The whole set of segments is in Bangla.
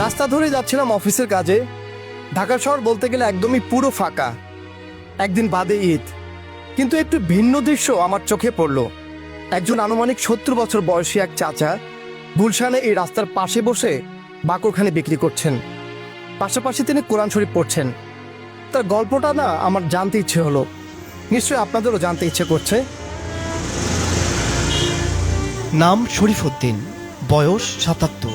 রাস্তা ধরে যাচ্ছিলাম অফিসের কাজে। ঢাকা শহর বলতে গেলে একদমই পুরো ফাঁকা। একদিন বাদে ঈদ, কিন্তু একটু ভিন্ন দৃশ্য আমার চোখে পড়ল। একজন আনুমানিক 70 বছর বয়সী এক চাচা গুলশানে এই রাস্তার পাশে বসে বাকরখানি বিক্রি করছেন। পাশাপাশি তিনি কোরআন শরীফ পড়ছেন। তার গল্পটা না আমার জানতে ইচ্ছে হলো, নিশ্চয়ই আপনাদেরও জানতে ইচ্ছে করছে। নাম শরীফউদ্দিন, বয়স ৭৭।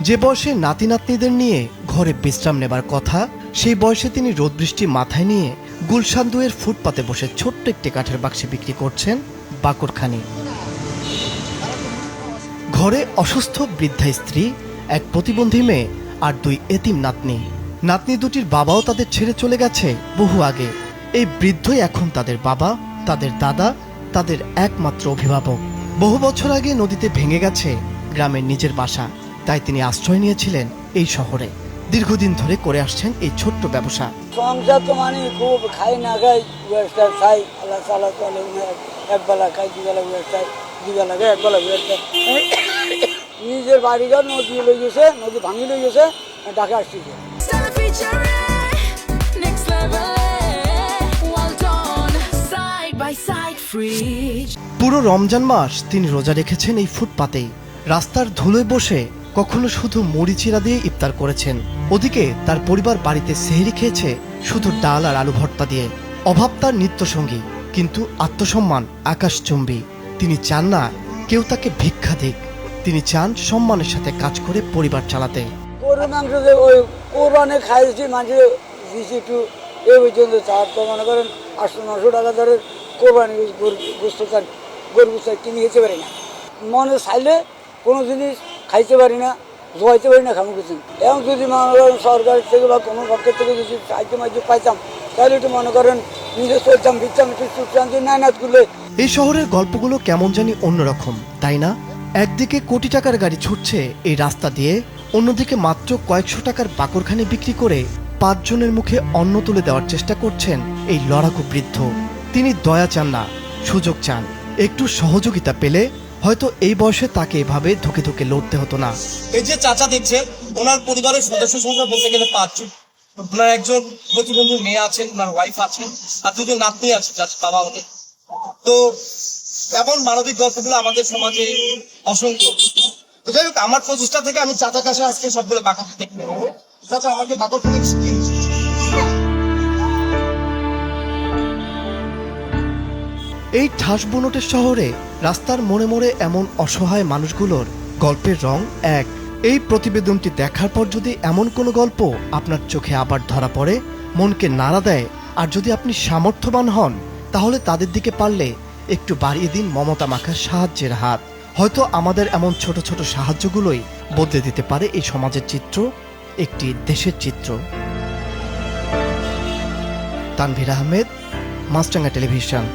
যে বয়সে নাতি নাতনিদের নিয়ে ঘরে বিশ্রাম নেবার কথা, সেই বয়সে তিনি রোদ বৃষ্টি মাথায় নিয়ে গুলশান ২-এর ফুটপাতে বসে ছোট্ট একটি কাঠের বাক্সে বিক্রি করছেন বাকরখানি। ঘরে অসুস্থ বৃদ্ধা স্ত্রী, এক প্রতিবন্ধী মেয়ে আর ২ এতিম নাতনি। নাতনি দুটির বাবাও তাদের ছেড়ে চলে গেছে বহু আগে। এই বৃদ্ধই এখন তাদের বাবা, তাদের দাদা, তাদের একমাত্র অভিভাবক। বহু বছর আগে নদীতে ভেঙে গেছে গ্রামের নিজের বাসা, তাই তিনি আশ্রয় নিয়েছিলেন এই শহরে। দীর্ঘদিন ধরে করে আসছেন এই ছোট্ট ব্যবসা। সংসার তো মানে খুব খাই না খাই ব্যবসা খাই, আল্লাহ তাআলা চলে, একবেলা খাই, দুবেলা ব্যবসা, দুবেলা খাই, একবেলা ব্যবসা। নিজের বাড়িঘর নদী লই গেছে, নদী ভাঙি লই গেছে, ঢাকা আসছে। পুরো রমজান মাস তিনি রোজা রেখেছেন এই ফুটপাতেই। রাস্তার ধুলোয় বসে কখনো শুধু মুড়ি চিরা দিয়ে ইফতার করেছেন, ওদিকে তার পরিবার বাড়িতে সেহরি খেয়েছে শুধু ডাল আর আলু ভর্তা দিয়ে। অভাব তার নিত্যসঙ্গী, কিন্তু আত্মসম্মান আকাশচুম্বী। তিনি চান না কেউ তাকে ভিক্ষা দিক, তিনি চান সম্মানের সাথে কাজ করে পরিবার চালাতে। গরুর মাংস যে ওই কোরবানে খাইছি, মাঝে দিয়েছি একটু এ পর্যন্ত। চার তো মনে করেন ৮০০-৯০০ টাকা ধরে কোরবানি গোস্ত গরু গোস্ত কিনে খেতে পারি না। মনে চাইলে কোনো জিনিস খাইতে পারি না, জোয়াইতে পারি না, খামু কিছু। এবং যদি মনে করেন সরকার থেকে বা কোনো পক্ষের থেকে যদি সাহায্য মাহায্য পাইতাম, তাহলে একটু মনে করেন নিজে চলতাম, ফিরতাম, একটু চুপচান নাইনাত করলে। এই শহরের গল্পগুলো কেমন জানি অন্যরকম, তাই না? একদিকে কোটি টাকার গাড়ি ছুটছে এই রাস্তা দিয়ে, অন্যদিকে মাত্র কয়েকশো টাকার বাকরখানি বিক্রি করে ৫ জনের মুখে অন্ন তুলে দেওয়ার চেষ্টা করছেন এই লড়াকু বৃদ্ধ। তিনি দয়া চান না, সুযোগ চান। একটু সহযোগিতা পেলে হয়তো এই বয়সে তাকে এভাবে ধুকে ধুকে লড়তে হতো না। এই যে চাচা দেখছেন, ওনার পরিবারের সদস্য সংখ্যা বলতে গেলে ৫ জন। ওনার একজন প্রতিবন্ধী মেয়ে আছেন, ওনার ওয়াইফ আছেন, আর ২ জন নাতনি আছে বাবা ওদের। তো এমন মানবিক গল্পগুলো আমাদের সমাজে অসংখ্য। তো যাই হোক, আমার প্রচেষ্টা থেকে আমি চাচার কাছে আজকে সবগুলো বাঁকা দেখতে পাবো। চাচা আমাকে বাকর থেকে শিখিয়েছে। এই ঠাস বুনোটের শহরে রাস্তার মোড়ে মোড়ে এমন অসহায় মানুষগুলোর গল্পের রং এক। এই প্রতিবেদনটি দেখার পর যদি এমন কোনো গল্প আপনার চোখে আবার ধরা পড়ে, মনকে নাড়া দেয়, আর যদি আপনি সামর্থ্যবান হন, তাহলে তাদের দিকে পারলে একটু বাড়িয়ে দিন মমতা মাখা সাহায্যের হাত। হয়তো আমাদের এমন ছোট ছোট সাহায্যগুলোই বদলে দিতে পারে এই সমাজের চিত্র, একটি দেশের চিত্র। তানভীর আহমেদ, মাছরাঙা টেলিভিশন।